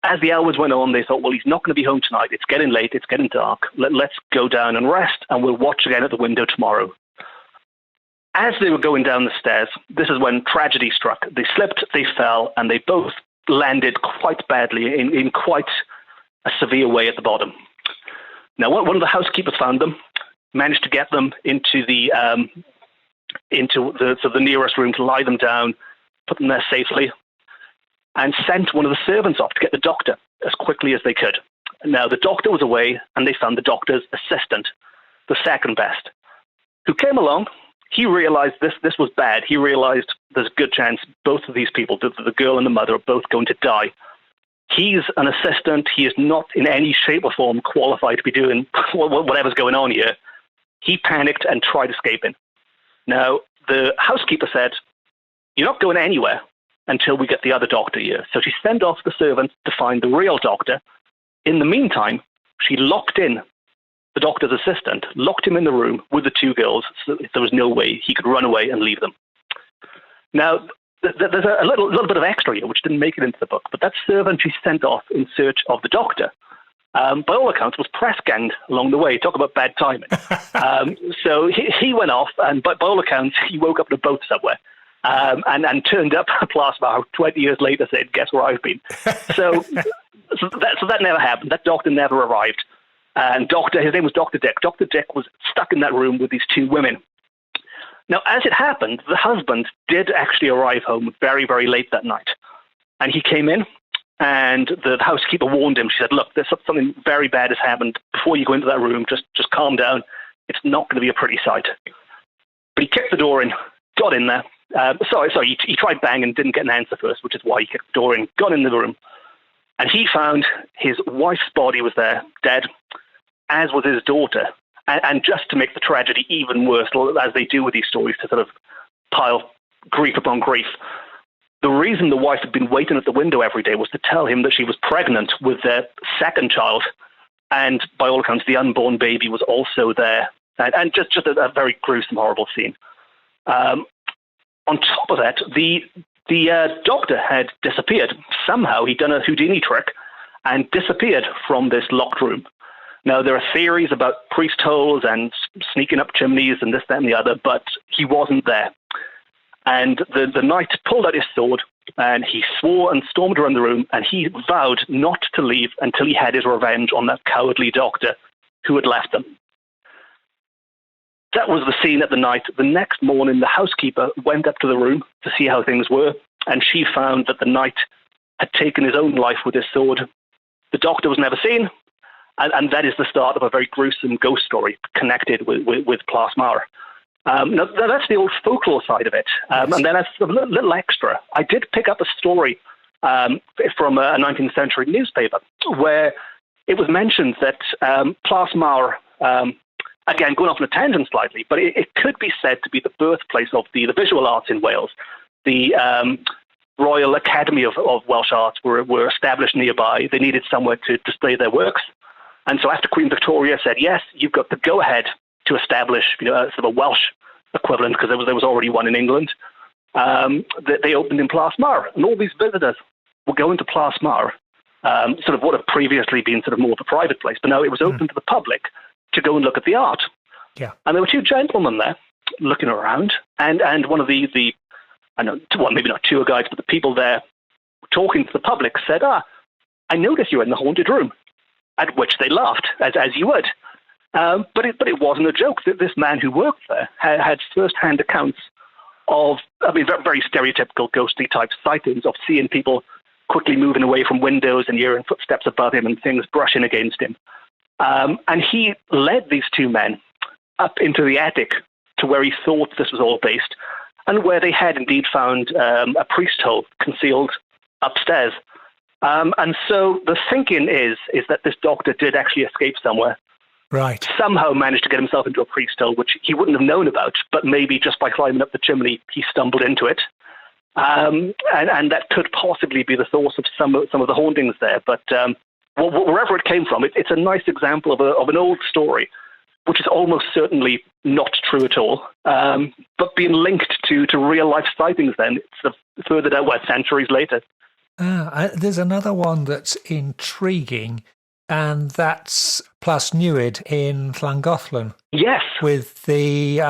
as the hours went on, they thought, well, he's not going to be home tonight. It's getting late. It's getting dark. Let's go down and rest, and we'll watch again at the window tomorrow. As they were going down the stairs, this is when tragedy struck. They slipped, they fell, and they both landed quite badly in quite a severe way at the bottom. Now, one of the housekeepers found them, managed to get them into the nearest room to lie them down, put them there safely, and sent one of the servants off to get the doctor as quickly as they could. Now, the doctor was away, and they found the doctor's assistant, the second best, who came along. He realized this was bad. He realized there's a good chance both of these people, the girl and the mother, are both going to die. He's an assistant. He is not in any shape or form qualified to be doing whatever's going on here. He panicked and tried escaping. Now, the housekeeper said, "You're not going anywhere until we get the other doctor here." So she sent off the servant to find the real doctor. In the meantime, she locked in the doctor's assistant, locked him in the room with the two girls, so there was no way he could run away and leave them. Now, there's a little bit of extra here, which didn't make it into the book, but that servant she sent off in search of the doctor, by all accounts, was press-ganged along the way. Talk about bad timing. So he went off, and by all accounts, he woke up in a boat somewhere. And turned up at Plasmar 20 years later, said, "Guess where I've been?" So that never happened. That doctor never arrived. And his name was Dr. Dick. Dr. Dick was stuck in that room with these two women. Now, as it happened, the husband did actually arrive home very, very late that night. And he came in, and the housekeeper warned him. She said, "Look, there's something very bad has happened. Before you go into that room, just calm down. It's not going to be a pretty sight." But he kicked the door in, got in there. He tried banging, didn't get an answer first, which is why he kicked the door in, got in the room. And he found his wife's body was there, dead, as was his daughter. And just to make the tragedy even worse, as they do with these stories, to sort of pile grief upon grief, the reason the wife had been waiting at the window every day was to tell him that she was pregnant with their second child. And by all accounts, the unborn baby was also there. And just a very gruesome, horrible scene. On top of that, the The doctor had disappeared. Somehow he'd done a Houdini trick and disappeared from this locked room. Now, there are theories about priest holes and sneaking up chimneys and this, that, and the other, but he wasn't there. And the knight pulled out his sword, and he swore and stormed around the room, and he vowed not to leave until he had his revenge on that cowardly doctor who had left them. That was the scene at the night. The next morning, the housekeeper went up to the room to see how things were, and she found that the knight had taken his own life with his sword. The doctor was never seen, and that is the start of a very gruesome ghost story connected with Plasmar. Now, that's the old folklore side of it. And then as a little extra, I did pick up a story from a 19th century newspaper where it was mentioned that Plasmar, again, going off on a tangent slightly, but it could be said to be the birthplace of the visual arts in Wales. The Royal Academy of Welsh Arts were established nearby. They needed somewhere to display their works. And so after Queen Victoria said, yes, you've got the go-ahead to establish sort of a Welsh equivalent, because there was already one in England, they opened in Plasmar. And all these visitors were going to Plasmar, sort of what had previously been sort of more of a private place, but now it was open to the public to go and look at the art. Yeah. And there were two gentlemen there looking around, and one of the I know, well, maybe not tour guides, but the people there talking to the public said, I noticed you're in the haunted room, at which they laughed, as you would. But it wasn't a joke. This man who worked there had first-hand accounts of, very, very stereotypical ghostly type sightings of seeing people quickly moving away from windows and hearing footsteps above him and things brushing against him. And he led these two men up into the attic to where he thought this was all based, and where they had indeed found a priest hole concealed upstairs. And so the thinking is that this doctor did actually escape somewhere. Right. Somehow managed to get himself into a priest hole, which he wouldn't have known about, but maybe just by climbing up the chimney, he stumbled into it. And that could possibly be the source of some of the hauntings there. But wherever it came from, it's a nice example of an old story, which is almost certainly not true at all, but being linked to real-life sightings then, it's further down, centuries later. There's another one that's intriguing, and that's Plasnewid in Llangollen. Yes. With the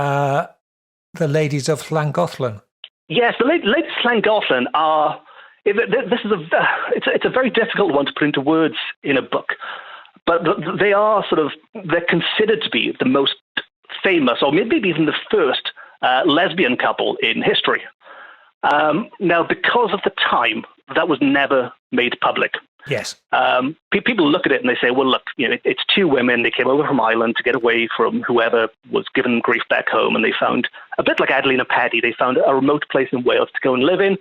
ladies of Llangollen. Yes, the ladies of Llangollen are... It's a very difficult one to put into words in a book, but they're considered to be the most famous, or maybe even the first lesbian couple in history. Now, because of the time, that was never made public. Yes. People look at it and they say, well, look, it's two women. They came over from Ireland to get away from whoever was giving them grief back home, and they found, a bit like Adeline and Paddy, they found a remote place in Wales to go and live in,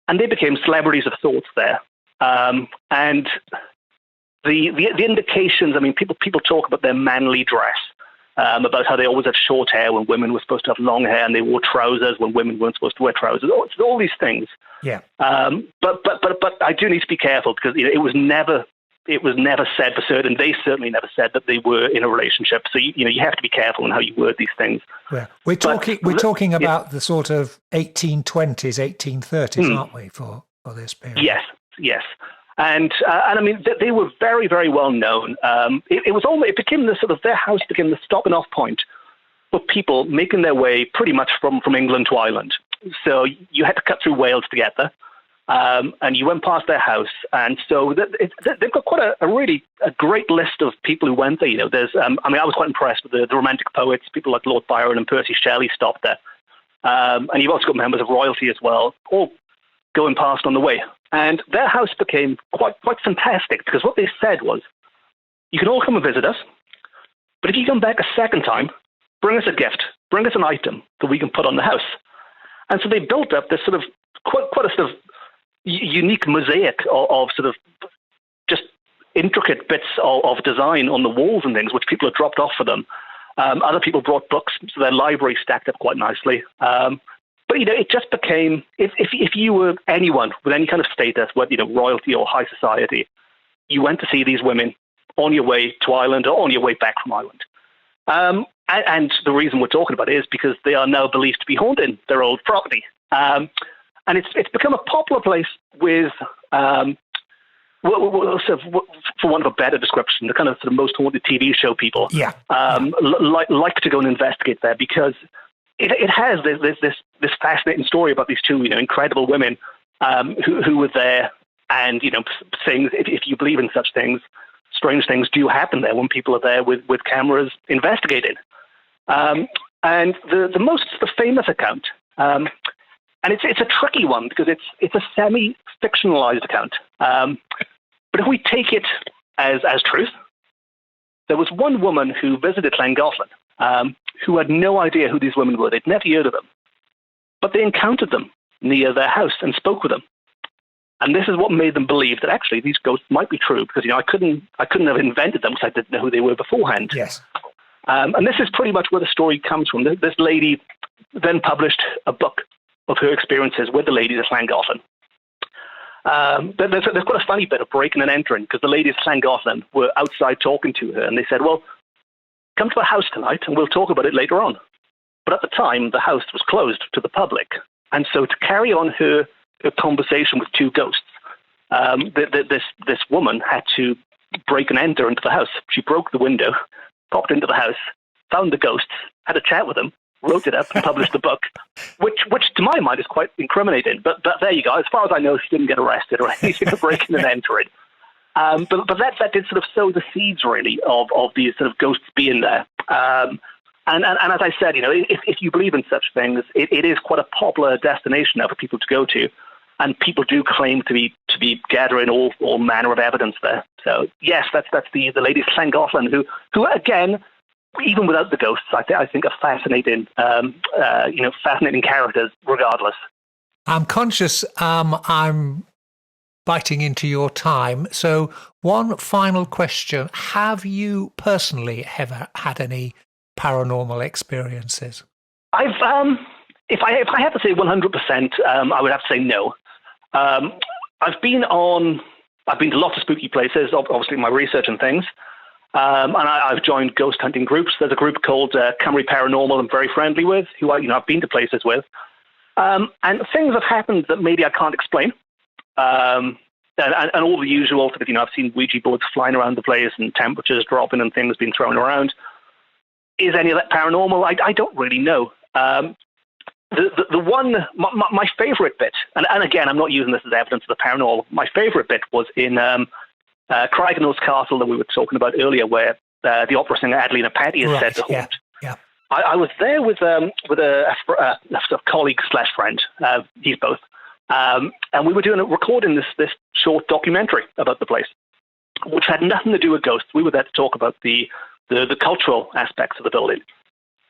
and they became celebrities of sorts there. And the indications, people talk about their manly dress, about how they always had short hair when women were supposed to have long hair, and they wore trousers when women weren't supposed to wear trousers. All these things. Yeah. But I do need to be careful, because it was never said for certain. They certainly never said that they were in a relationship. So you have to be careful in how you word these things. Yeah. We're talking about the sort of 1820s, 1830s, aren't we, for this period? Yes. And they were very, very well known. It became their house became the stopping off point for people making their way pretty much from England to Ireland. So you had to cut through Wales to get there, and you went past their house. And so they've got quite a great list of people who went there. There's, I was quite impressed with the Romantic poets, people like Lord Byron and Percy Shelley stopped there. And you've also got members of royalty as well, all going past on the way. And their house became quite fantastic, because what they said was, you can all come and visit us, but if you come back a second time, bring us a gift, bring us an item that we can put on the house. And so they built up this sort of quite a sort of unique mosaic of sort of just intricate bits of design on the walls and things, which people had dropped off for them. Other people brought books, so their library stacked up quite nicely. But it just became, if you were anyone with any kind of status, whether royalty or high society, you went to see these women on your way to Ireland or on your way back from Ireland. And the reason we're talking about it is because they are now believed to be haunting their old property. And it's become a popular place with, for want of a better description, the kind of sort of most haunted TV show people like to go and investigate there, because it has this fascinating story about these two, incredible women who were there, and things. If you believe in such things, strange things do happen there when people are there with cameras investigating. And the most famous account, and it's a tricky one because it's a semi-fictionalized account. But if we take it as truth, there was one woman who visited Llangollen who had no idea who these women were. They'd never heard of them. But they encountered them near their house and spoke with them. And this is what made them believe that actually these ghosts might be true, because I couldn't have invented them because I didn't know who they were beforehand. Yes. And this is pretty much where the story comes from. This lady then published a book of her experiences with the ladies at Llangollen. There's quite a funny bit of breaking and entering, because the ladies at Llangollen were outside talking to her, and they said, well, come to our house tonight and we'll talk about it later on. But at the time, the house was closed to the public. And so to carry on her conversation with two ghosts, this woman had to break and enter into the house. She broke the window, popped into the house, found the ghosts, had a chat with them, wrote it up and published the book, which to my mind is quite incriminating. But there you go. As far as I know, she didn't get arrested or anything for breaking and entering. But that did sort of sow the seeds, really, of these sort of ghosts being there. And as I said, if you believe in such things, it is quite a popular destination now for people to go to. And people do claim to be gathering all manner of evidence there. So yes, that's the ladies of Llangollen who again, even without the ghosts, I think are fascinating, fascinating characters regardless. I'm conscious I'm biting into your time. So one final question. Have you personally ever had any paranormal experiences? I've, if I have to say 100%, I would have to say no. I've been to lots of spooky places, obviously my research and things. And I've joined ghost hunting groups. There's a group called Cymru Paranormal I'm very friendly with, who I've been to places with. And things have happened that maybe I can't explain. And all the usual sort of, I've seen Ouija boards flying around the place and temperatures dropping and things being thrown around. Is any of that paranormal? I don't really know. The one, my favorite bit, and again, I'm not using this as evidence of the paranormal. My favorite bit was in Craigenall's Castle that we were talking about earlier, where the opera singer Adelina Patti is said to haunt. Yeah. I was there with a colleague / friend. He's both, and we were recording this short documentary about the place, which had nothing to do with ghosts. We were there to talk about the cultural aspects of the building,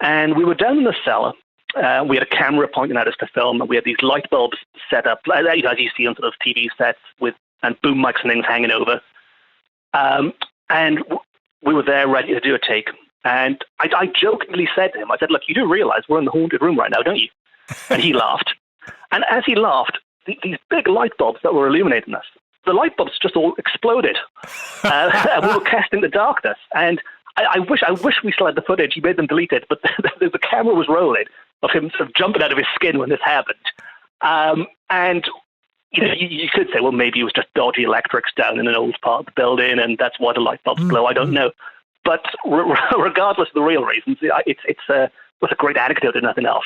and we were down in the cellar. We had a camera pointing at us to film, and we had these light bulbs set up, as you see on sort of TV sets, and boom mics and things hanging over. And we were there ready to do a take. And I jokingly said to him, I said, look, you do realize we're in the haunted room right now, don't you? And he laughed. And as he laughed, these big light bulbs that were illuminating us, the light bulbs just all exploded. And we were casting the darkness. And I wish we still had the footage. He made them delete it, but the camera was rolling of him sort of jumping out of his skin when this happened. And you could say, well, maybe it was just dodgy electrics down in an old part of the building, and that's why the light bulbs blow. I don't know. But regardless of the real reasons, it's a great anecdote and nothing else.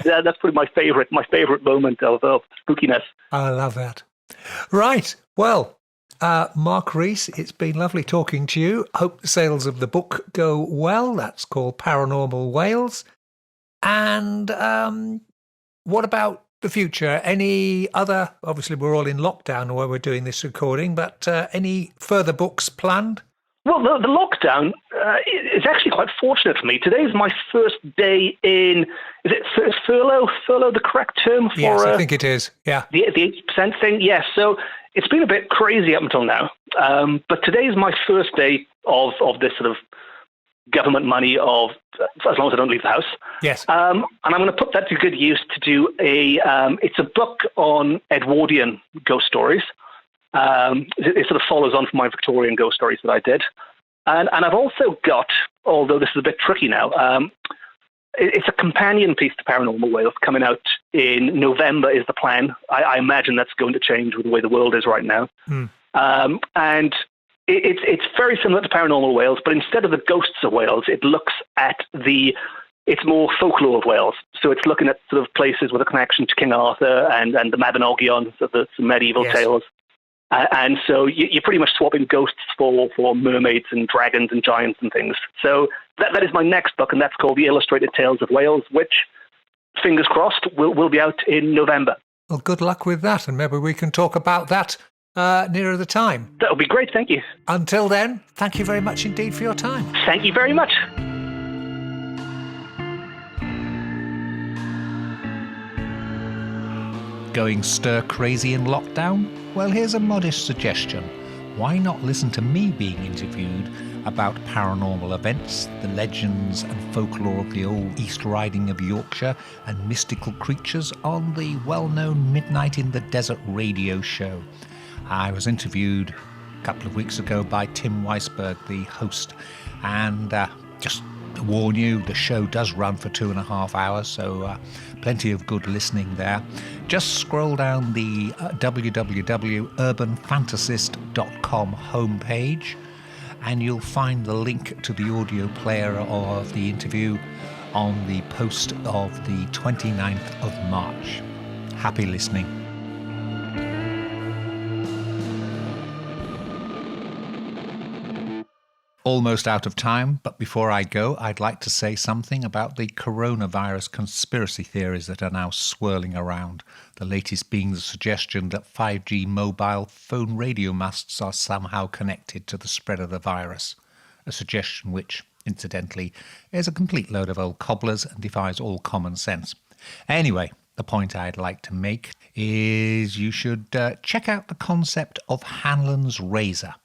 That's probably my favorite moment of spookiness. I love that. Right. Well, Mark Rees, it's been lovely talking to you. Hope the sales of the book go well. That's called Paranormal Wales. And what about the future? Any other, obviously we're all in lockdown where we're doing this recording, but any further books planned? Well, the lockdown is actually quite fortunate for me. Today's my first day in, is it furlough? Furlough the correct term for? Yes, I think it is, yeah. The 80% thing, yes. So it's been a bit crazy up until now. But today's my first day of this sort of government money as long as I don't leave the house. Yes. And I'm going to put that to good use to do it's a book on Edwardian ghost stories. It sort of follows on from my Victorian ghost stories that I did. And I've also got, although this is a bit tricky now, It's a companion piece to Paranormal Wales coming out in November is the plan. I imagine that's going to change with the way the world is right now. And it's very similar to Paranormal Wales, but instead of the ghosts of Wales, it looks at it's more folklore of Wales. So it's looking at sort of places with a connection to King Arthur and the Mabinogion, so the medieval tales. And so you're pretty much swapping ghosts for mermaids and dragons and giants and things. So that is my next book, and that's called The Illustrated Tales of Wales, which, fingers crossed, will be out in November. Well, good luck with that, and maybe we can talk about that nearer the time. That would be great, thank you. Until then, thank you very much indeed for your time. Thank you very much. Going stir crazy in lockdown? Well, here's a modest suggestion. Why not listen to me being interviewed about paranormal events, the legends and folklore of the old East Riding of Yorkshire, and mystical creatures on the well-known Midnight in the Desert radio show? I was interviewed a couple of weeks ago by Tim Weisberg, the host, and just to warn you, the show does run for 2.5 hours, so plenty of good listening there. Just scroll down the www.urbanfantasist.com homepage and you'll find the link to the audio player of the interview on the post of the 29th of March. Happy listening. Almost out of time, but before I go, I'd like to say something about the coronavirus conspiracy theories that are now swirling around. The latest being the suggestion that 5G mobile phone radio masts are somehow connected to the spread of the virus. A suggestion which, incidentally, is a complete load of old cobblers and defies all common sense. Anyway, the point I'd like to make is you should check out the concept of Hanlon's razor.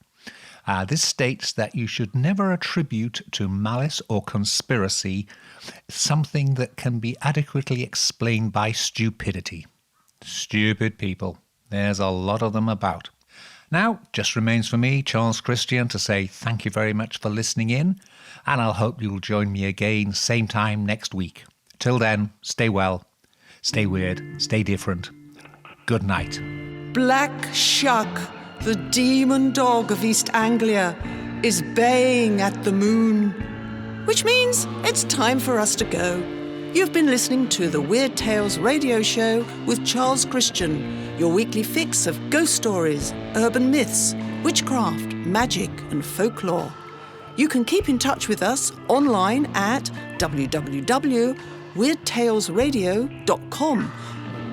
This states that you should never attribute to malice or conspiracy something that can be adequately explained by stupidity. Stupid people. There's a lot of them about. Now, just remains for me, Charles Christian, to say thank you very much for listening in, and I'll hope you'll join me again same time next week. Till then, stay well, stay weird, stay different. Good night. Black Shuck, the demon dog of East Anglia, is baying at the moon, which means it's time for us to go. You've been listening to the Weird Tales radio show with Charles Christian, your weekly fix of ghost stories, urban myths, witchcraft, magic and folklore. You can keep in touch with us online at www.weirdtalesradio.com,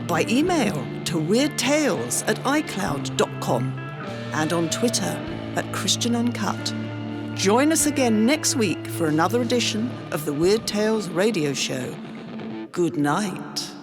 by email to weirdtales@icloud.com, and on Twitter @ChristianUncut. Join us again next week for another edition of the Weird Tales radio show. Good night.